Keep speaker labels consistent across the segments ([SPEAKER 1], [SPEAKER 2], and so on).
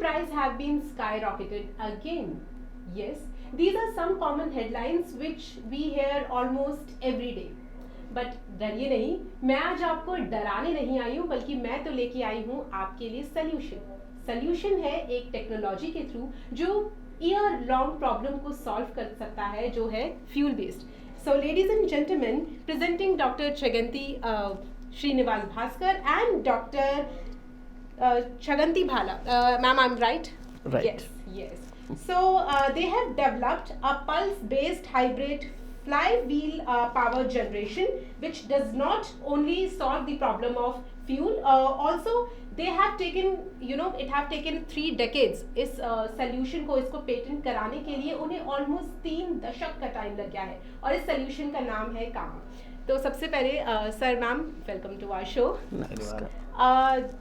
[SPEAKER 1] price have been skyrocketed again. Yes, these are some common headlines which we hear almost every day. But डरिए नहीं, मैं आज आपको डराने नहीं आई हूँ, बल्कि मैं तो लेके आई हूँ आपके लिए सल्यूशन है एक टेक्नोलॉजी के थ्रू जो ईयर लॉन्ग प्रॉब्लम को सॉल्व कर सकता है, जो है fuel based. So ladies and gentlemen, presenting doctor Chaganti Srinivas Bhaskar and Dr. Chaganti Bhala. Ma'am, I'm right?
[SPEAKER 2] Right.
[SPEAKER 1] Yes. So they have developed a pulse-based hybrid flywheel power generation, which does not only solve the problem of fuel, also they have taken, it have taken 3 decades इस solution को, इसको patent कराने के लिए उन्हें almost 3 दशक का time लग गया है, और इस solution का नाम है कामा. तो सबसे पहले sir, ma'am, welcome to our show.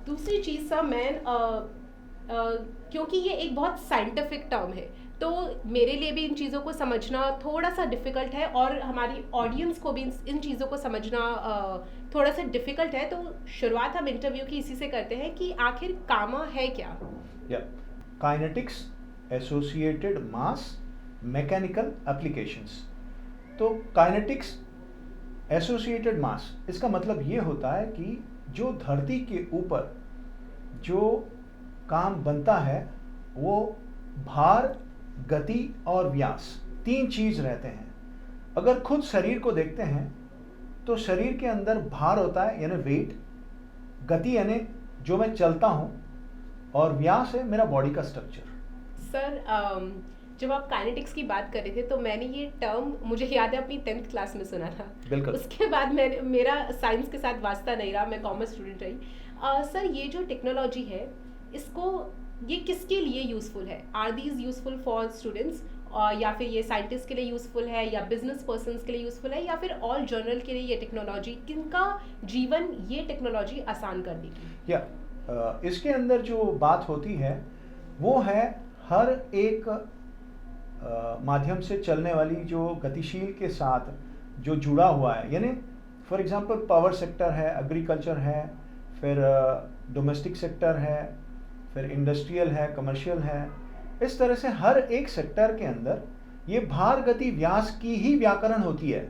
[SPEAKER 1] दूसरी चीज़ सर, मैं क्योंकि ये एक बहुत साइंटिफिक टर्म है, तो मेरे लिए भी इन चीज़ों को समझना थोड़ा सा डिफ़िकल्ट है, और हमारी ऑडियंस को भी इन चीज़ों को समझना थोड़ा सा डिफ़िकल्ट है. तो शुरुआत हम इंटरव्यू की इसी से करते हैं कि आखिर कामा है क्या?
[SPEAKER 2] काइनेटिक्स एसोसिएटेड मास मैकेनिकल एप्लीकेशंस. तो काइनेटिक्स एसोसिएटेड मास, इसका मतलब ये होता है कि जो धरती के ऊपर जो काम बनता है वो भार, गति और व्यास, 3 चीज रहते हैं. अगर खुद शरीर को देखते हैं तो शरीर के अंदर भार होता है यानी वेट, गति यानी जो मैं चलता हूं, और व्यास है मेरा बॉडी का स्ट्रक्चर.
[SPEAKER 1] सर, जब आप काइनेटिक्स की बात कर रहे थे तो मैंने ये टर्म, मुझे याद है, अपनी 10th क्लास में सुना था.
[SPEAKER 2] बिल्कुल.
[SPEAKER 1] उसके बाद मेरा साइंस के साथ वास्ता नहीं रहा, मैं कॉमर्स स्टूडेंट रही. सर, ये जो टेक्नोलॉजी है, ये किसके लिए यूज़फुल है? Are these useful for students, या फिर ये साइंटिस्ट के लिए यूज़फुल है, या बिजनेस पर्सन्स के लिए यूज़फुल है, या फिर ऑल जनरल के लिए ये टेक्नोलॉजी, किनका जीवन ये टेक्नोलॉजी आसान कर देगी?
[SPEAKER 2] इसके अंदर जो बात होती है वो है हर एक माध्यम से चलने वाली जो गतिशील के साथ जो जुड़ा हुआ है, यानी फॉर एग्जांपल पावर सेक्टर है, एग्रीकल्चर है, फिर डोमेस्टिक सेक्टर है, फिर इंडस्ट्रियल है, कमर्शियल है. इस तरह से हर एक सेक्टर के अंदर ये भार, गति, व्यास की ही व्याकरण होती है.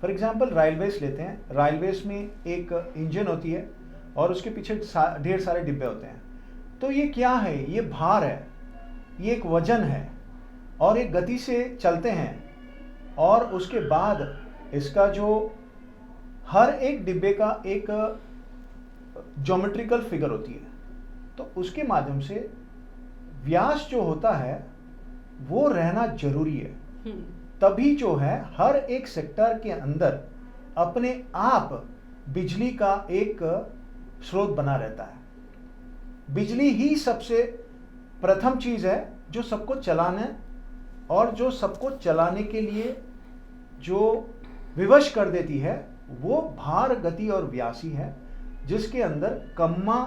[SPEAKER 2] फॉर एग्जांपल रेलवेज लेते हैं. रेलवेज में एक इंजन होती है और उसके पीछे ढेर सारे डिब्बे होते हैं. तो ये क्या है? ये भार है, ये एक वजन है, और एक गति से चलते हैं, और उसके बाद इसका जो हर एक डिब्बे का एक ज्योमेट्रिकल फिगर होती है. तो उसके माध्यम से व्यास जो होता है वो रहना जरूरी है. तभी जो है हर एक सेक्टर के अंदर अपने आप बिजली का एक स्रोत बना रहता है. बिजली ही सबसे प्रथम चीज है जो सबको चलाने, और जो सबको चलाने के लिए जो विवश कर देती है वो भार, गति और व्यास ही है, जिसके अंदर कम्मा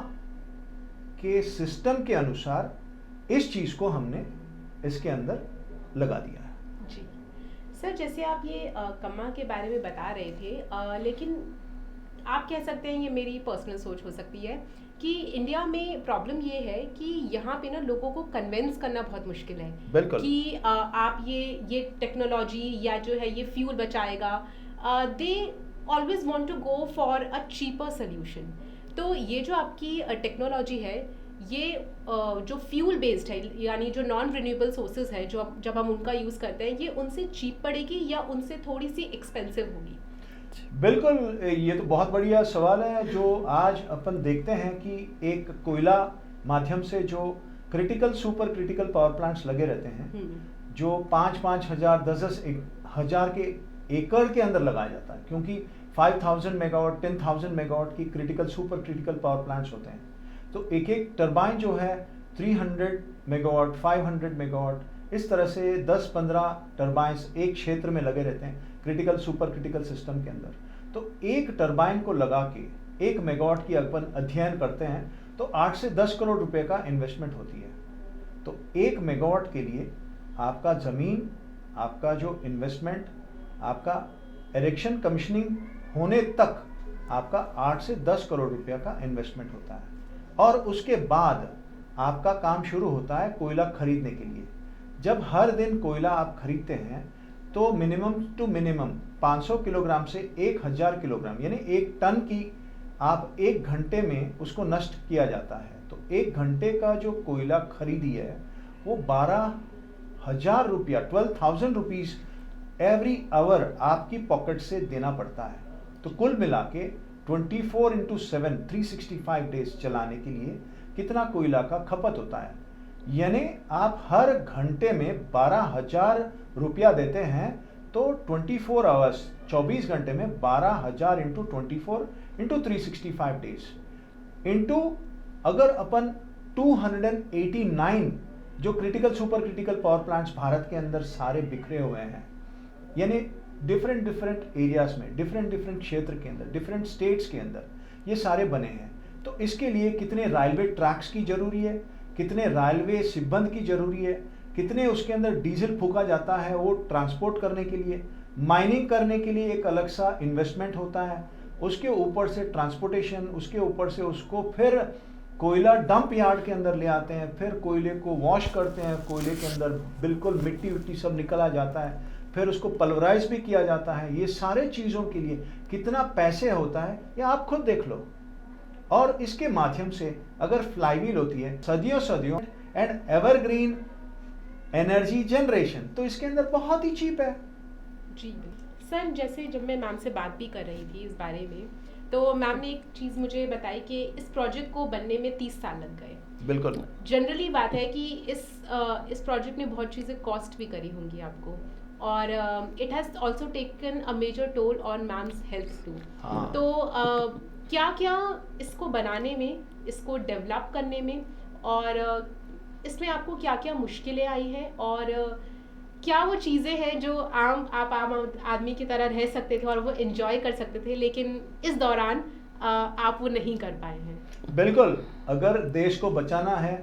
[SPEAKER 2] के सिस्टम के अनुसार इस चीज को हमने इसके अंदर लगा दिया है.
[SPEAKER 1] जी सर, जैसे आप ये कम्मा के बारे में बता रहे थे, लेकिन आप कह सकते हैं, ये मेरी पर्सनल सोच हो सकती है, कि इंडिया में प्रॉब्लम ये है कि यहाँ पे ना लोगों को कन्विंस करना बहुत मुश्किल है.
[SPEAKER 2] बिल्कुल.
[SPEAKER 1] कि आप ये टेक्नोलॉजी या जो है ये फ्यूल बचाएगा. They always want to go for a cheaper solution. तो ये जो आपकी टेक्नोलॉजी है, ये जो फ्यूल बेस्ड है, यानी जो नॉन रिन्यूएबल सोर्सेज है, जो जब हम उनका यूज़ करते हैं, ये उनसे चीप पड़ेगी या उनसे थोड़ी सी एक्सपेंसिव होगी?
[SPEAKER 2] बिल्कुल, ये तो बहुत बढ़िया सवाल है. जो आज अपन देखते हैं कि एक कोयला माध्यम से जो critical, super critical power plants लगे रहते हैं, जो 5-5 हजार, 10-10 हजार के एकड़ के अंदर लगाया जाता है, क्योंकि 5000 मेगावाट, 10,000 मेगावाट की critical, super critical power plants होते हैं. तो एक एक टरबाइन जो है 300 मेगावाट, 500 मेगावाट, इस तरह से 10-15 टरबाइंस एक क्षेत्र में लगे रहते हैं क्रिटिकल, सुपर क्रिटिकल सिस्टम के अंदर. तो एक टरबाइन को लगा के 1 मेगावाट की अपन अध्ययन करते हैं तो 8 से 10 करोड़ रुपए का इन्वेस्टमेंट होती है. तो 1 मेगावाट के लिए आपका जमीन, आपका जो इन्वेस्टमेंट, आपका इरेक्शन, कमीशनिंग होने तक आपका 8 से 10 करोड़ रुपया का इन्वेस्टमेंट होता है. और उसके बाद आपका काम शुरू होता है कोयला खरीदने के लिए। जब हर दिन कोयला आप खरीदते हैं तो मिनिमम टू मिनिमम 500 किलोग्राम से 1000 किलोग्राम यानी 1 टन की आप 1 घंटे में उसको नष्ट किया जाता है। तो 1 घंटे का जो कोयला खरीदी है वो 12,000 रुपया 12,000 रुपीज एवरी आवर आपकी पॉकेट से देना पड़ता है। तो कुल मिला के 24/7 365 डेज चलाने के लिए कितना कोयला का खपत होता है, यानी आप हर घंटे में 12,000 रुपया देते हैं तो 24 आवर्स 24 घंटे में 12,000 इंटू 24 इंटू 365 डेज इंटू अगर अपन 289 जो critical super critical power plants Bharat के अंदर सारे बिखरे हुए हैं, यानी डिफरेंट एरियाज में डिफरेंट क्षेत्र के अंदर डिफरेंट स्टेट्स के अंदर ये सारे बने हैं। तो इसके लिए कितने रेलवे ट्रैक्स की जरूरी है, कितने रेलवे सिब्बंद की जरूरी है, कितने उसके अंदर डीजल फूका जाता है वो ट्रांसपोर्ट करने के लिए, माइनिंग करने के लिए एक अलग सा इन्वेस्टमेंट होता है, उसके ऊपर से ट्रांसपोर्टेशन, उसके ऊपर से उसको फिर कोयला डंप यार्ड के अंदर ले आते हैं, फिर कोयले को वॉश करते हैं, कोयले के अंदर बिल्कुल मिट्टी विट्टी सब निकल आ जाता है, फिर उसको पल्वराइज भी किया जाता है। ये सारे चीज़ों के लिए कितना पैसे होता है ये आप खुद देख लो। और इसके माध्यम से अगर फ्लाईव्हील होती है सदियों एंड एवरग्रीन एनर्जी जनरेशन, तो इसके अंदर बहुत ही चीप है।
[SPEAKER 1] जी सर, जैसे जब मैं मैम से बात भी कर रही थी इस बारे में, तो मैम ने एक चीज़ मुझे बताई कि इस प्रोजेक्ट को बनने में 30 साल लग गए।
[SPEAKER 2] बिल्कुल
[SPEAKER 1] जनरली बात है कि इस प्रोजेक्ट ने बहुत चीज़ें कॉस्ट भी करी होंगी आपको, और it has also taken a major toll on ma'am's health too. तो क्या क्या इसको बनाने में, इसको डेवलप करने में, और इसमें आपको क्या क्या मुश्किलें आई हैं, और क्या वो चीज़ें हैं जो आम आदमी की तरह रह सकते थे और वो एंजॉय कर सकते थे, लेकिन इस दौरान आप वो नहीं कर पाए हैं?
[SPEAKER 2] बिल्कुल, अगर देश को बचाना है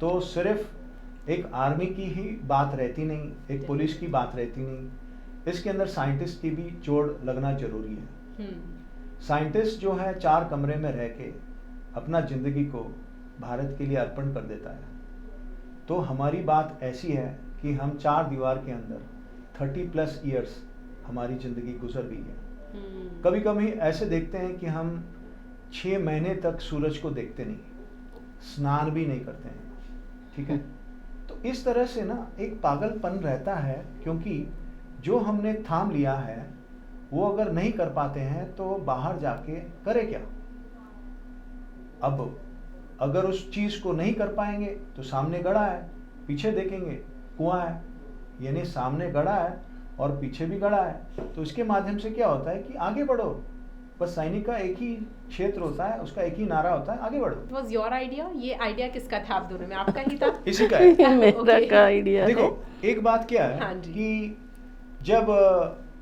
[SPEAKER 2] तो सिर्फ एक आर्मी की ही बात रहती नहीं, एक पुलिस की बात रहती नहीं, इसके अंदर साइंटिस्ट की भी जोड़ लगना जरूरी है। साइंटिस्ट जो है 4 कमरे में रह के अपना जिंदगी को भारत के लिए अर्पण कर देता है। तो हमारी बात ऐसी है कि हम 4 दीवार के अंदर 30+ ईयर्स हमारी जिंदगी गुजर गई है। कभी कभी ऐसे देखते हैं कि हम 6 महीने तक सूरज को देखते नहीं, स्नान भी नहीं करते हैं, ठीक है। तो इस तरह से ना एक पागलपन रहता है, क्योंकि जो हमने थाम लिया है वो अगर नहीं कर पाते हैं तो बाहर जाके करे क्या। अब अगर उस चीज को नहीं कर पाएंगे तो सामने गड़ा है, पीछे देखेंगे कुआं है, यानी सामने गड़ा है और पीछे भी गड़ा है। तो इसके माध्यम से क्या होता है कि आगे बढ़ो, बस सैनिक का एक ही क्षेत्र होता है, उसका एक ही नारा होता है, आगे बढ़ो।
[SPEAKER 1] It was your idea? ये आइडिया किसका था आप दोनों में? आपका ही था?
[SPEAKER 2] इसी का है।
[SPEAKER 3] मेरा का आइडिया है।
[SPEAKER 2] देखो एक बात क्या है
[SPEAKER 1] हाँ जी।
[SPEAKER 2] कि जब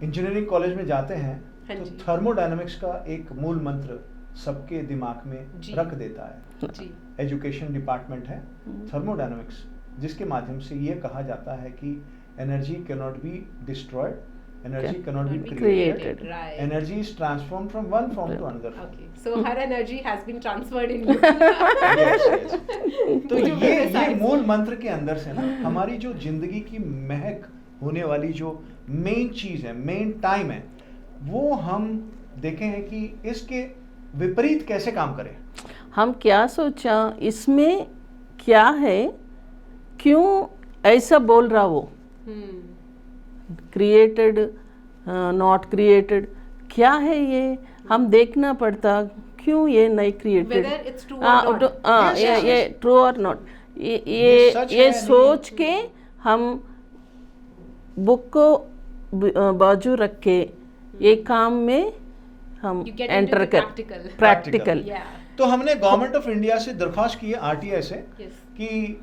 [SPEAKER 2] इंजीनियरिंग कॉलेज में जाते हैं
[SPEAKER 1] हाँ
[SPEAKER 2] तो
[SPEAKER 1] जी।
[SPEAKER 2] थर्मोडायनामिक्स का एक मूल मंत्र सबके दिमाग में
[SPEAKER 1] जी।
[SPEAKER 2] रख देता है।
[SPEAKER 1] जी।
[SPEAKER 2] एजुकेशन डिपार्टमेंट है थर्मोडायनामिक्स, जिसके माध्यम से ये कहा जाता है कि energy can not be destroyed, energy can not be created,
[SPEAKER 1] Right.
[SPEAKER 2] Energy is transform from one form to another.
[SPEAKER 1] Okay. So her energy has been transferred in you.
[SPEAKER 2] तो
[SPEAKER 1] To be
[SPEAKER 2] ये
[SPEAKER 1] precise.
[SPEAKER 2] मूल मंत्र के अंदर से ना हमारी जो जिंदगी की महक होने वाली जो मेन चीज है, मेन टाइम है, वो हम देखे हैं कि इसके विपरीत कैसे काम करें।
[SPEAKER 3] हम क्या सोचा इसमें क्या है, क्यों ऐसा बोल रहा वो, क्रिएटेड नॉट क्रिएटेड, क्या है ये हम देखना पड़ता, क्यों ये नहीं created,
[SPEAKER 1] Whether it's true or not.
[SPEAKER 3] ये ट्रू और नॉट,
[SPEAKER 2] ये सच
[SPEAKER 3] ये
[SPEAKER 2] है,
[SPEAKER 3] सोच
[SPEAKER 2] नहीं।
[SPEAKER 3] के हम बुक को बाजू रख के ये काम में हम
[SPEAKER 1] You get
[SPEAKER 3] एंटर
[SPEAKER 1] into
[SPEAKER 3] कर
[SPEAKER 1] practical.
[SPEAKER 3] प्रैक्टिकल।
[SPEAKER 1] Yeah.
[SPEAKER 2] तो हमने गवर्नमेंट ऑफ इंडिया से दरख्वास्त की है, आरटीआई से,
[SPEAKER 1] Yes.
[SPEAKER 2] कि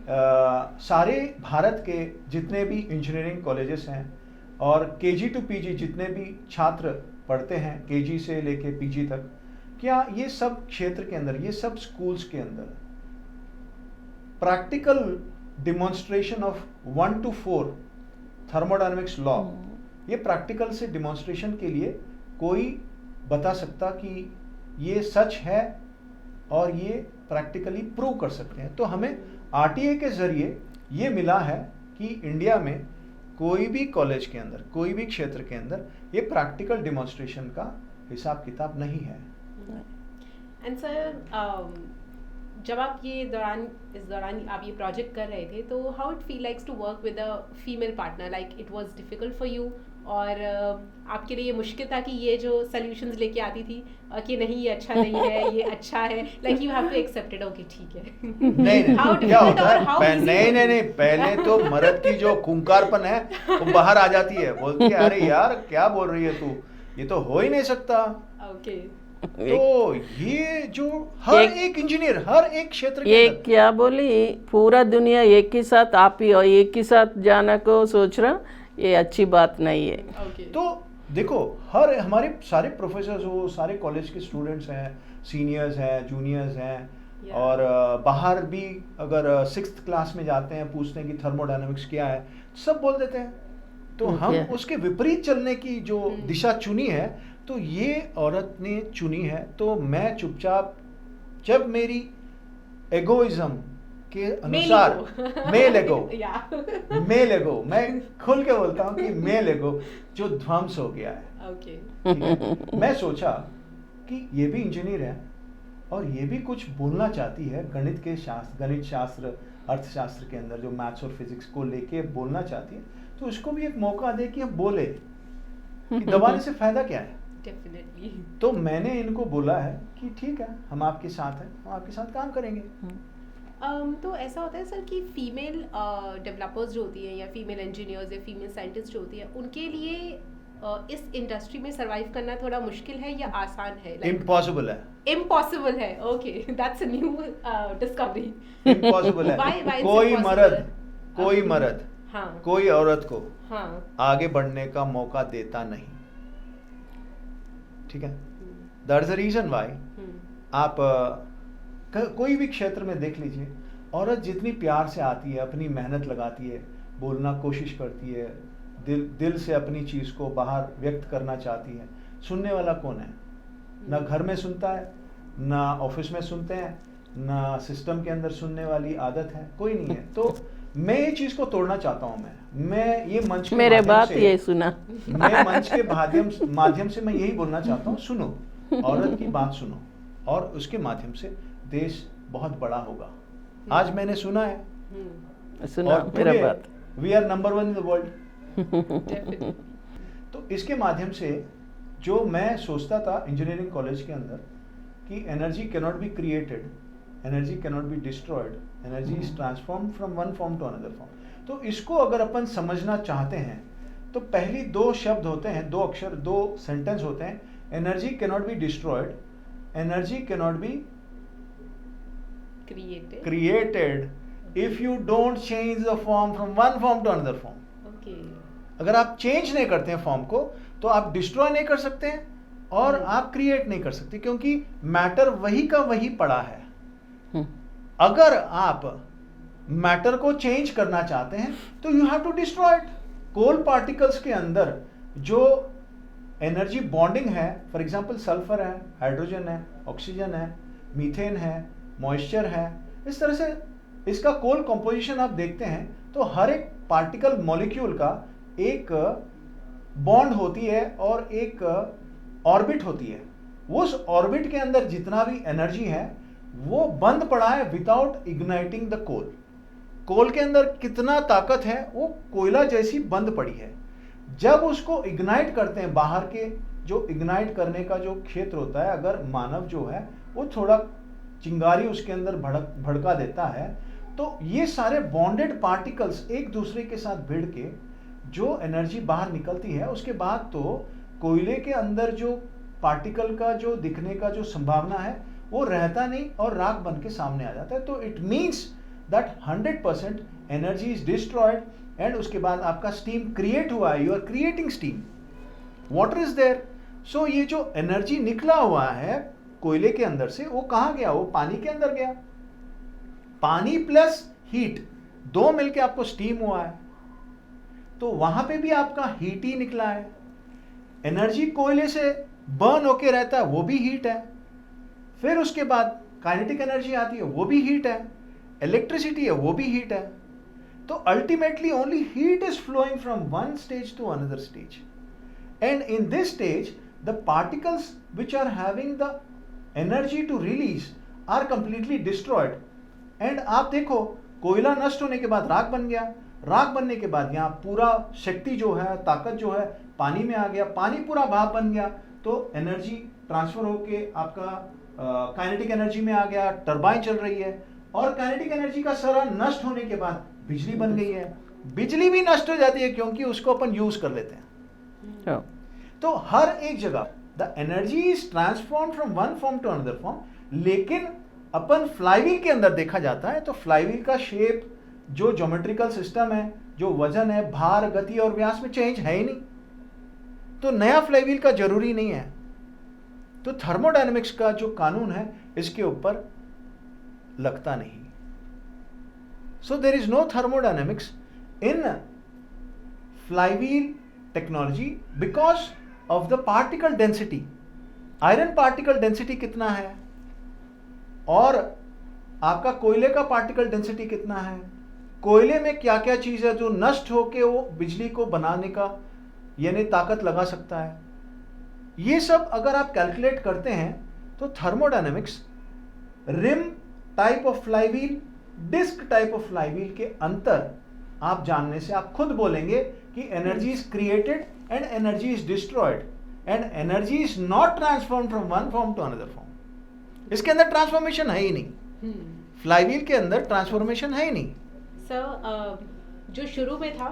[SPEAKER 2] सारे भारत के जितने भी इंजीनियरिंग कॉलेजेस हैं और केजी टू पीजी जितने भी छात्र पढ़ते हैं, केजी से लेके पीजी तक, क्या ये सब क्षेत्र के अंदर, ये सब स्कूल्स के अंदर practical demonstration of 1 to 4 thermodynamics law, ये प्रैक्टिकल से डिमॉन्स्ट्रेशन के लिए कोई बता सकता कि ये सच है और ये प्रैक्टिकली प्रूव कर सकते हैं। तो हमें आरटीए के जरिए ये मिला है कि इंडिया में कोई भी कॉलेज के अंदर, कोई भी क्षेत्र के अंदर ये प्रैक्टिकल डिमॉन्स्ट्रेशन का हिसाब किताब नहीं है।
[SPEAKER 1] एंड सर, जब आप इस दौरान आप ये प्रोजेक्ट कर रहे थे, तो how it feel likes to work with a female partner, like it was difficult for you, और आपके लिए ये मुश्किल था कि ये जो सॉल्यूशंस लेके आती थी कि नहीं ये अच्छा नहीं है, ये अच्छा है, like you have to accept it, okay ठीक है?
[SPEAKER 2] नहीं क्या होता है, नहीं, पहले तो मर्द की जो खूंखारपन है वो बाहर आ जाती है, बोलती है अरे यार क्या बोल रही है तू, ये तो हो ही नहीं सकता।
[SPEAKER 1] ओके,
[SPEAKER 2] तो ये जो हर एक इंजीनियर, हर एक क्षेत्र के
[SPEAKER 3] ये
[SPEAKER 2] अंदर,
[SPEAKER 3] क्या बोली, पूरा दुनिया एक ही साथ आप ही और एक ही साथ जाना को सोच रहा, ये अच्छी बात नहीं है।
[SPEAKER 1] ओके,
[SPEAKER 2] तो देखो हमारे सारे प्रोफेसर्स हो, सारे कॉलेज के स्टूडेंट्स हैं, सीनियर्स हैं, जूनियर्स हैं, और बाहर भी अगर 6th क्लास में जाते हैं, पूछते हैं कि थर्मोडायनामिक्स क्या है, सब बोल देते हैं। तो हम उसके विपरीत चलने की जो दिशा चुनी है, तो ये औरत ने चुनी है। तो मैं चुपचाप, जब मेरी एगोइज्म के अनुसार, मेल एगो, मैं खुल के बोलता हूँ कि मेल एगो जो ध्वंस हो गया है, ठीक है? मैं सोचा कि ये भी इंजीनियर है और ये भी कुछ बोलना चाहती है गणित शास्त्र, अर्थशास्त्र के अंदर जो मैथ्स और फिजिक्स को लेके बोलना चाहती है, तो उसको भी एक मौका दे कि हम बोले, कि दबाने से फायदा क्या है।
[SPEAKER 1] डेफिनेटली।
[SPEAKER 2] तो मैंने इनको बोला है कि ठीक है, हम आपके साथ हैं, हम आपके साथ काम करेंगे।
[SPEAKER 1] तो ऐसा होता है सर कि फीमेल डेवलपर्स जो होती हैं, या फीमेल इंजीनियर्स या फीमेल साइंटिस्ट जो होती है, उनके लिए इस इंडस्ट्री में सरवाइव करना थोड़ा मुश्किल है या आसान है?
[SPEAKER 2] इम्पॉसिबल है।
[SPEAKER 1] इम्पॉसिबल है, okay, that's a new discovery.
[SPEAKER 2] Impossible है। कोई मर्द
[SPEAKER 1] हाँ,
[SPEAKER 2] कोई औरत को
[SPEAKER 1] हाँ,
[SPEAKER 2] आगे बढ़ने का मौका देता नहीं, ठीक है? दैट्स द रीजन व्हाई आप कोई भी क्षेत्र में देख लीजिए, औरत जितनी प्यार से आती है, अपनी मेहनत लगाती है, बोलना कोशिश करती है, दिल से अपनी चीज़ को बाहर व्यक्त करना चाहती है, सुनने वाला कौन है? ना घर में सुनता है, ना ऑफिस में सुनते हैं, ना सिस्टम के अंदर सुनने वाली आदत है, कोई नहीं है। तो मैं ये चीज़ को तोड़ना चाहता हूँ। मैं ये मंच के
[SPEAKER 3] मेरे
[SPEAKER 2] माध्यम
[SPEAKER 3] बात
[SPEAKER 2] से,
[SPEAKER 3] ये सुना
[SPEAKER 2] मैं मंच के माध्यम से मैं यही बोलना चाहता हूँ, सुनो, औरत की बात सुनो, और उसके माध्यम से देश बहुत बड़ा होगा। आज मैंने सुना है,
[SPEAKER 3] सुना मेरा बात,
[SPEAKER 2] we are number 1 in the world. तो इसके माध्यम से जो मैं सोचता था इंजीनियरिंग कॉलेज के अंदर कि energy can not be created, energy can not be destroyed, energy is transform from one form to another form. तो इसको अगर अपन समझना चाहते हैं तो पहली 2 शब्द होते हैं, 2 अक्षर, 2 सेंटेंस होते हैं, energy can not be destroyed, energy can not B created if you don't change the form from one form to another form.
[SPEAKER 1] Okay.
[SPEAKER 2] अगर आप चेंज नहीं करते हैं फॉर्म को, तो आप डिस्ट्रॉय नहीं कर सकते हैं और आप क्रिएट नहीं कर सकते, क्योंकि मैटर वही का वही पड़ा है। अगर आप मैटर को चेंज करना चाहते हैं तो you have to destroy it. Coal particles के अंदर जो एनर्जी बॉन्डिंग है, फॉर एग्जांपल सल्फर है, हाइड्रोजन है, ऑक्सीजन है, मीथेन है, मॉइस्चर है, इस तरह से इसका कोल कंपोजिशन आप देखते हैं तो हर एक पार्टिकल मॉलिक्यूल का एक बॉन्ड होती है और एक ऑर्बिट होती है। उस ऑर्बिट के अंदर जितना भी एनर्जी है वो बंद पड़ा है विदाउट इग्नाइटिंग द कोल। कोल के अंदर कितना ताकत है, वो कोयला जैसी बंद पड़ी है। जब उसको इग्नाइट करते हैं, बाहर के जो इग्नाइट करने का जो क्षेत्र होता है, अगर मानव जो है वो थोड़ा चिंगारी उसके अंदर भड़का देता है, तो ये सारे बॉन्डेड पार्टिकल्स एक दूसरे के साथ भिड़ के जो एनर्जी बाहर निकलती है, उसके बाद तो कोयले के अंदर जो पार्टिकल का जो दिखने का जो संभावना है वो रहता नहीं और राख बन के सामने आ जाता है। तो it means that 100% energy is destroyed and उसके बाद आपका स्टीम क्रिएट हुआ है, you are creating steam, water is there. So ये जो एनर्जी निकला हुआ है कोयले के अंदर से, वो कहाँ गया? वो पानी के अंदर गया। पानी प्लस हीट 2 मिलके आपको स्टीम हुआ है, तो वहां पे भी आपका हीट ही निकला है। एनर्जी कोयले से बर्न होके रहता है, वो भी हीट है। फिर उसके बाद काइनेटिक एनर्जी आती है, वो भी हीट है। इलेक्ट्रिसिटी है वो भी हीट है. तो ultimately only heat is flowing from one stage to another stage, and in this stage the particles which are having the energy to release are completely destroyed. And आप देखो, कोयला नष्ट होने के बाद राख बन गया, राख बनने के बाद यहाँ पूरा शक्ति जो है, ताकत जो है, पानी में आ गया, पानी पूरा भाप बन गया, तो एनर्जी ट्रांसफर होके आपका काइनेटिक एनर्जी में आ गया, टरबाइन चल रही है, और काइनेटिक एनर्जी का सारा नष्ट होने के बाद बिजली बन गई है. बिजली भी नष्ट हो जाती है क्योंकि उसको अपन यूज कर लेते हैं. तो हर एक जगह the energy is transform from one form to another form. लेकिन अपन फ्लाईव्हील के अंदर देखा जाता है तो फ्लाईव्हील का शेप, जो ज्योमेट्रिकल सिस्टम है, जो वजन है, भार, गति और व्यास में चेंज है ही नहीं. तो नया फ्लाईव्हील का जरूरी नहीं है. तो थर्मोडायनेमिक्स का जो कानून है इसके ऊपर लगता नहीं. So there is no thermodynamics in flywheel technology because of the particle density. Iron particle density कितना है और आपका कोयले का पार्टिकल डेंसिटी कितना है, कोयले में क्या क्या चीज है जो नष्ट होके वो बिजली को बनाने का यानी ताकत लगा सकता है, ये सब अगर आप कैलकुलेट करते हैं तो thermodynamics rim type of flywheel, disc type of flywheel के अंतर आप जानने से आप खुद बोलेंगे कि energy is created and energy is destroyed and energy is not transform from one form to another form. इसके अंदर ट्रांसफॉर्मेशन है ही नहीं. फ्लाईव्हील के अंदर ट्रांसफॉर्मेशन है ही नहीं.
[SPEAKER 1] सर जो शुरू में था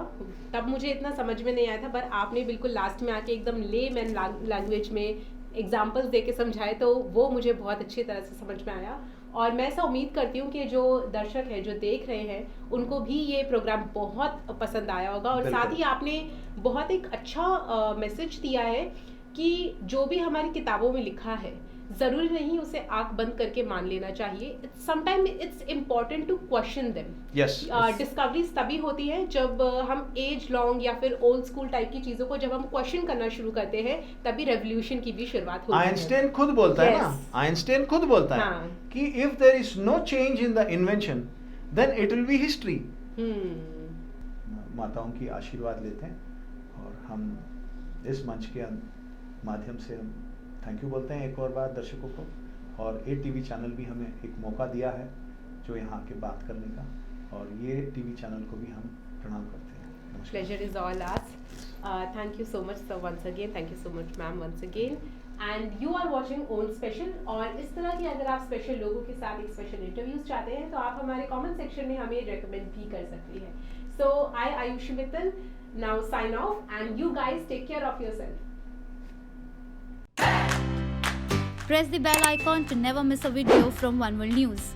[SPEAKER 1] तब मुझे इतना समझ में नहीं आया था, पर आपने बिल्कुल लास्ट में आके एकदम लेमैन लैंग्वेज में एग्जांपल्स दे के समझाए, तो वो मुझे बहुत अच्छी तरह से समझ में आया. और मैं ऐसा उम्मीद करती हूँ कि जो दर्शक हैं, जो देख रहे हैं, उनको भी ये प्रोग्राम बहुत पसंद आया होगा. और साथ ही आपने बहुत एक अच्छा मैसेज दिया है कि जो भी हमारी किताबों में लिखा है जरूरी नहीं उसे आंख बंद करके मान लेना चाहिए. Sometime it's important to question them. Discoveries तभी होती है जब हम एज लॉन्ग या फिर ओल्ड स्कूल टाइप की चीजों को जब हम क्वेश्चन करना शुरू करते हैं, तभी रेवोल्यूशन की भी शुरुआत होती है.
[SPEAKER 2] आइंस्टाइन खुद बोलता है ना, आइंस्टाइन खुद बोलता है कि if there is no change in the invention then it will be history. माताओं की आशीर्वाद लेते हैं और हम इस मंच के माध्यम से हम थैंक यू बोलते हैं एक और बार दर्शकों को. और ए टीवी चैनल भी हमें एक मौका दिया है जो यहाँ के बात करने का, और ये टीवी चैनल को भी हम प्रणाम करते हैं.
[SPEAKER 1] Pleasure is all ours. Thank you so much sir once again. Thank you so much ma'am once again. And you are watching Own Special. और इस तरह की अगर आप स्पेशल लोगों के साथ एक स्पेशल इंटरव्यूज चाहते हैं तो आप हमारे कमेंट सेक्शन में हमें रेकमेंड भी कर सकती हैं. So I Ayushi Mittal now sign off and you guys take care of yourself.
[SPEAKER 4] Press the bell icon to never miss a video from One World News.